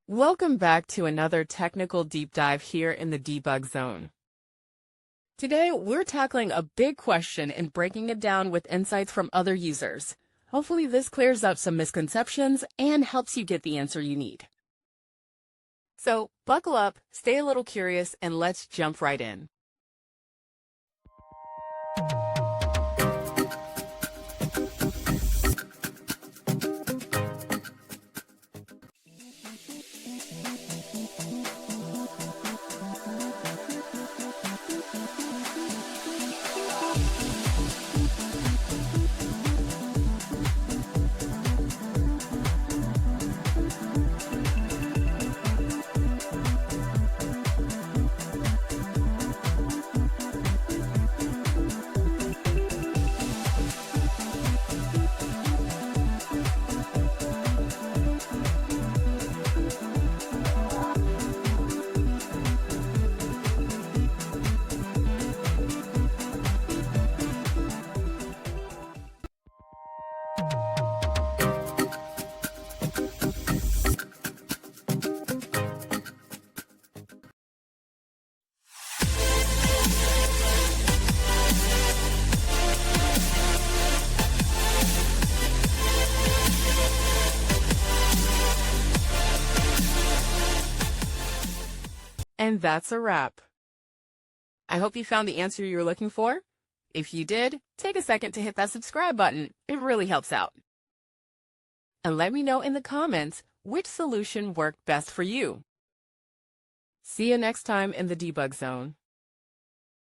Welcome back to another technical deep dive here in the debug zone. Today, we're tackling a big question and breaking it down with insights from other users. Hopefully this clears up some misconceptions and helps you get the answer you need. So buckle up, stay a little curious, and let's jump right in. And that's a wrap. I hope you found the answer you were looking for. If you did, take a second to hit that subscribe button. It really helps out. And let me know in the comments which solution worked best for you. See you next time in the debug zone.